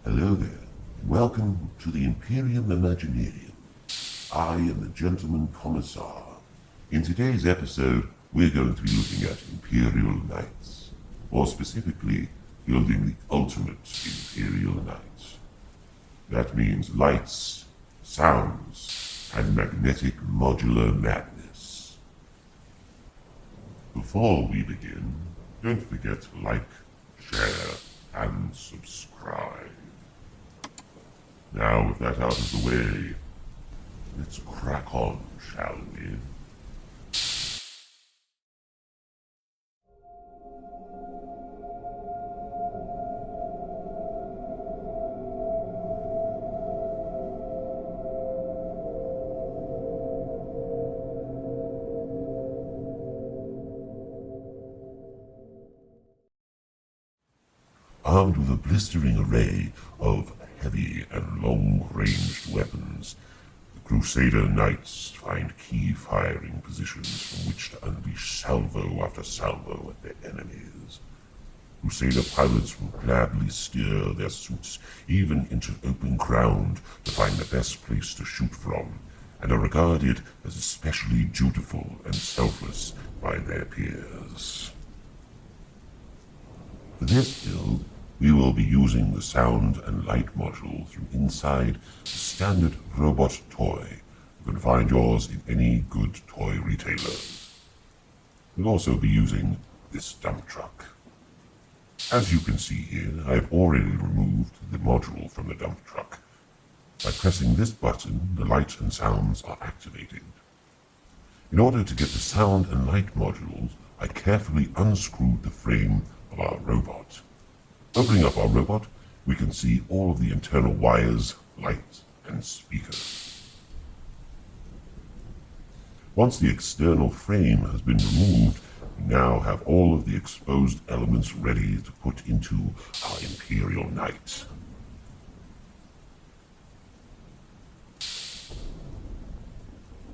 Hello there. Welcome to the Imperium Imaginarium. I am the Gentleman Commissar. In today's episode, we're going to be looking at Imperial Knights. More specifically, building the ultimate Imperial Knight. That means lights, sounds, and magnetic modular madness. Before we begin, don't forget to like, share, and subscribe. Now, with that out of the way, let's crack on, shall we? Armed with a blistering array of heavy and long-ranged weapons, the Crusader Knights find key firing positions from which to unleash salvo after salvo at their enemies. Crusader pilots will gladly steer their suits even into open ground to find the best place to shoot from, and are regarded as especially dutiful and selfless by their peers. For this build, we will be using the sound and light module from inside the standard robot toy. You can find yours in any good toy retailer. We'll also be using this dump truck. As you can see here, I've already removed the module from the dump truck. By pressing this button, the light and sounds are activated. In order to get the sound and light modules, I carefully unscrewed the frame of our robot. Opening up our robot, we can see all of the internal wires, light, and speakers. Once the external frame has been removed, we now have all of the exposed elements ready to put into our Imperial Knight.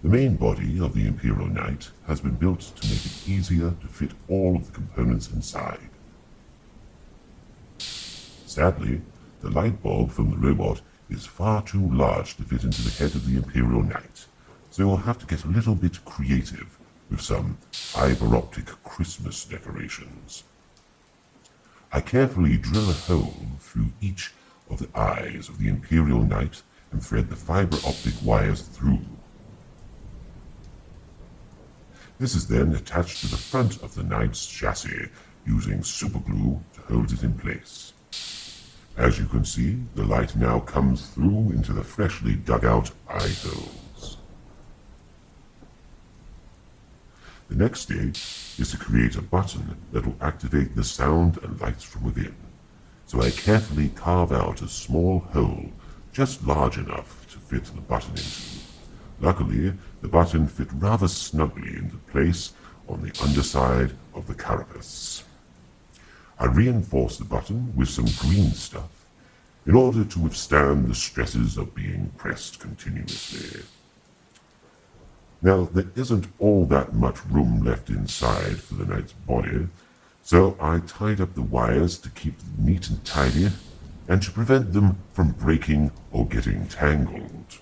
The main body of the Imperial Knight has been built to make it easier to fit all of the components inside. Sadly, the light bulb from the robot is far too large to fit into the head of the Imperial Knight, so we'll have to get a little bit creative with some fiber-optic Christmas decorations. I carefully drill a hole through each of the eyes of the Imperial Knight and thread the fiber-optic wires through. This is then attached to the front of the Knight's chassis using superglue to hold it in place. As you can see, the light now comes through into the freshly dug out eye holes. The next stage is to create a button that will activate the sound and lights from within. So I carefully carve out a small hole just large enough to fit the button into. Luckily, the button fit rather snugly into place on the underside of the carapace. I reinforce the button with some green stuff in order to withstand the stresses of being pressed continuously. Now, there isn't all that much room left inside for the Knight's body, so I tied up the wires to keep them neat and tidy, and to prevent them from breaking or getting tangled.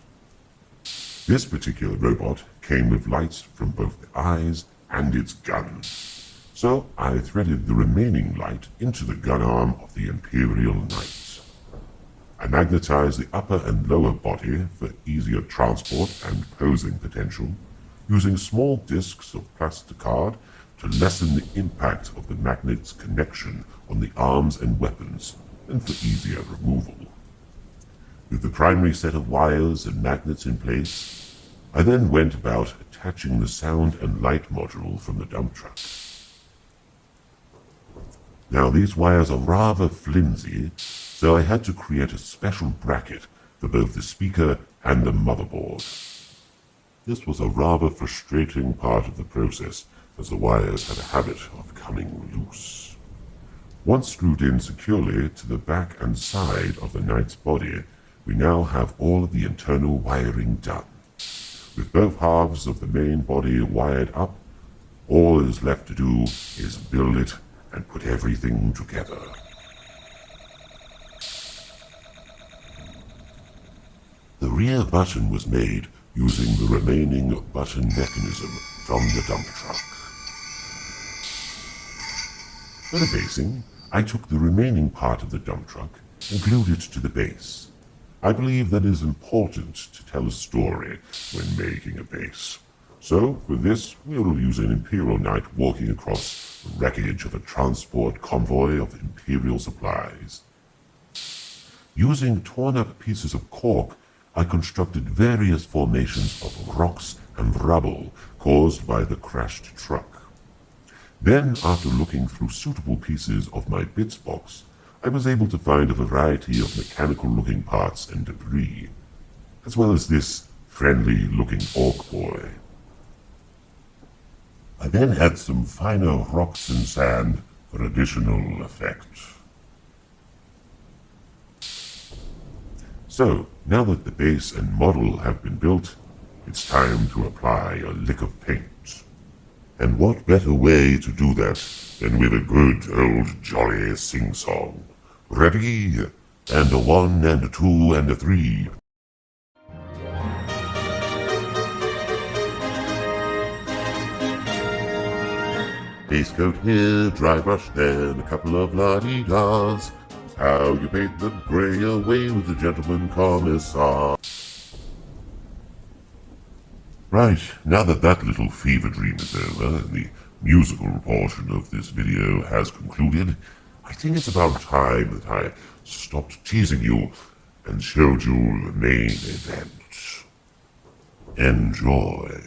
This particular robot came with lights from both the eyes and its gun. So I threaded the remaining light into the gun arm of the Imperial Knight. I magnetized the upper and lower body for easier transport and posing potential, using small discs of plasticard to lessen the impact of the magnet's connection on the arms and weapons, and for easier removal. With the primary set of wires and magnets in place, I then went about attaching the sound and light module from the dump truck. Now, these wires are rather flimsy, so I had to create a special bracket for both the speaker and the motherboard. This was a rather frustrating part of the process, as the wires had a habit of coming loose. Once screwed in securely to the back and side of the Knight's body, we now have all of the internal wiring done. With both halves of the main body wired up, all that is left to do is build it and put everything together. rear button was made using the remaining button mechanism from the dump truck. For the basing, I took the remaining part of the dump truck and glued it to the base. I believe that it is important to tell a story when making a base. So, for this, we will use an Imperial Knight walking across the wreckage of a transport convoy of Imperial supplies. Using torn-up pieces of cork, I constructed various formations of rocks and rubble caused by the crashed truck. Then, after looking through suitable pieces of my bits box, I was able to find a variety of mechanical-looking parts and debris, as well as this friendly-looking orc boy. I then had some finer rocks and sand for additional effect. So, now that the base and model have been built, it's time to apply a lick of paint. And what better way to do that than with a good old jolly sing-song? Ready? And a 1 and a 2 and a 3. Base coat here, dry brush there, and a couple of la-di-das. That's how you paint the grey away with the gentleman commissar. Right, now that that little fever dream is over, and the musical portion of this video has concluded, I think it's about time that I stopped teasing you and showed you the main event. Enjoy.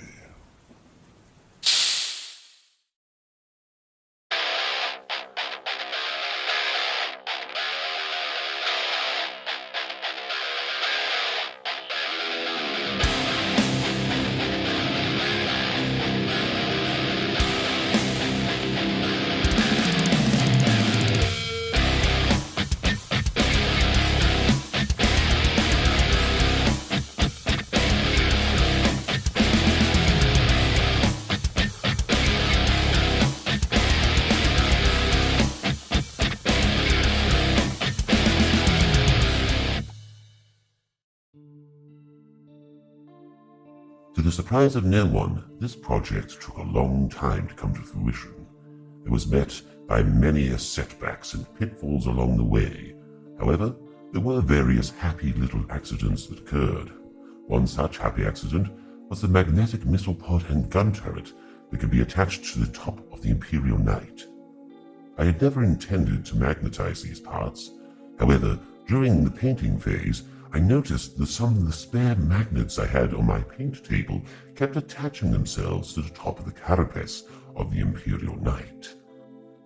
To the surprise of no one, this project took a long time to come to fruition. It was met by many setbacks and pitfalls along the way. However, there were various happy little accidents that occurred. One such happy accident was the magnetic missile pod and gun turret that could be attached to the top of the Imperial Knight. I had never intended to magnetize these parts. However, during the painting phase, I noticed that some of the spare magnets I had on my paint table kept attaching themselves to the top of the carapace of the Imperial Knight.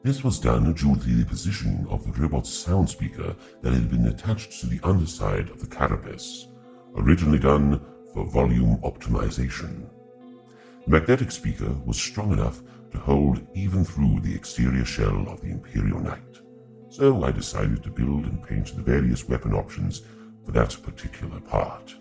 This was due to the position of the robot's sound speaker that had been attached to the underside of the carapace, originally done for volume optimization. The magnetic speaker was strong enough to hold even through the exterior shell of the Imperial Knight, so I decided to build and paint the various weapon options for that particular part.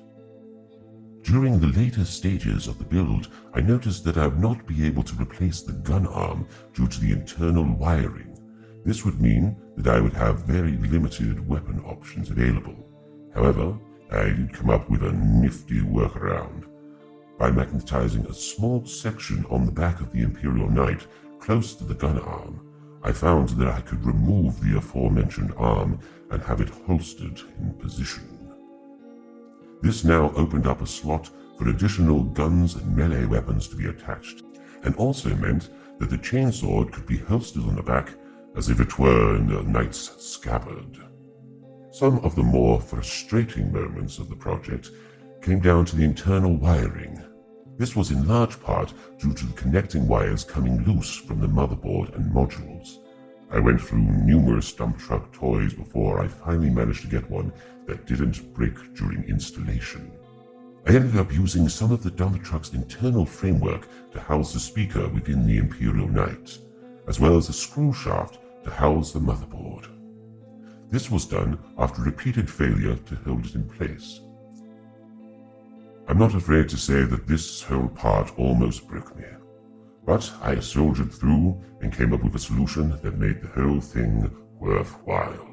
During the later stages of the build, I noticed that I would not be able to replace the gun arm due to the internal wiring. This would mean that I would have very limited weapon options available. However, I did come up with a nifty workaround. By magnetizing a small section on the back of the Imperial Knight close to the gun arm, I found that I could remove the aforementioned arm and have it holstered in position. This now opened up a slot for additional guns and melee weapons to be attached, and also meant that the chainsword could be holstered on the back as if it were in the knight's scabbard. Some of the more frustrating moments of the project came down to the internal wiring. This was in large part due to the connecting wires coming loose from the motherboard and modules. I went through numerous dump truck toys before I finally managed to get one that didn't break during installation. I ended up using some of the dump truck's internal framework to house the speaker within the Imperial Knight, as well as a screw shaft to house the motherboard. This was done after repeated failure to hold it in place. I'm not afraid to say that this whole part almost broke me, but I soldiered through and came up with a solution that made the whole thing worthwhile.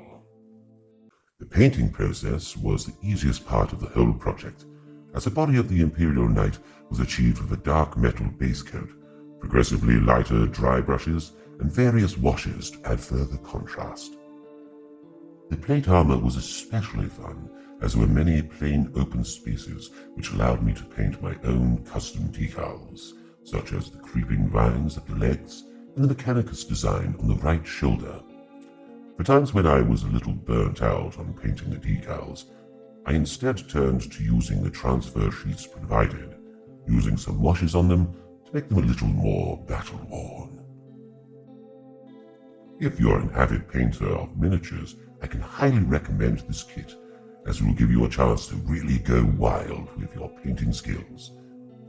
The painting process was the easiest part of the whole project, as the body of the Imperial Knight was achieved with a dark metal base coat, progressively lighter dry brushes, and various washes to add further contrast. The plate armor was especially fun, as there were many plain open spaces which allowed me to paint my own custom decals, such as the creeping vines at the legs and the Mechanicus design on the right shoulder. For times when I was a little burnt out on painting the decals, I instead turned to using the transfer sheets provided, using some washes on them to make them a little more battle-worn. If you're an avid painter of miniatures, I can highly recommend this kit, as it will give you a chance to really go wild with your painting skills.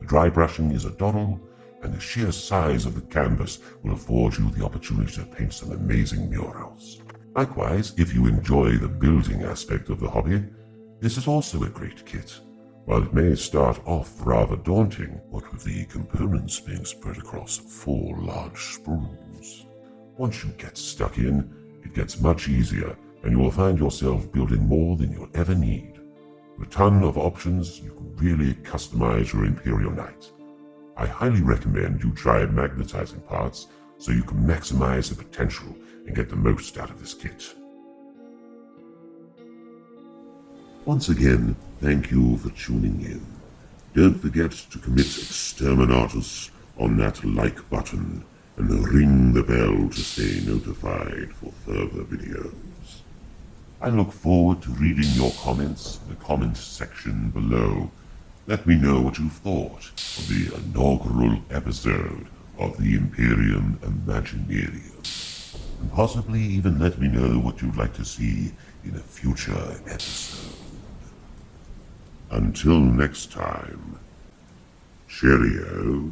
The dry brushing is a doddle, and the sheer size of the canvas will afford you the opportunity to paint some amazing murals. Likewise, if you enjoy the building aspect of the hobby, this is also a great kit. While it may start off rather daunting, what with the components being spread across 4 large spools, once you get stuck in, it gets much easier, and you will find yourself building more than you'll ever need. With a ton of options, you can really customize your Imperial Knight. I highly recommend you try magnetizing parts so you can maximize the potential and get the most out of this kit. Once again, thank you for tuning in. Don't forget to commit exterminatus on that like button and ring the bell to stay notified for further videos. I look forward to reading your comments in the comment section below. Let me know what you thought of the inaugural episode of the Imperium Imaginarium, and possibly even let me know what you'd like to see in a future episode. Until next time, cheerio.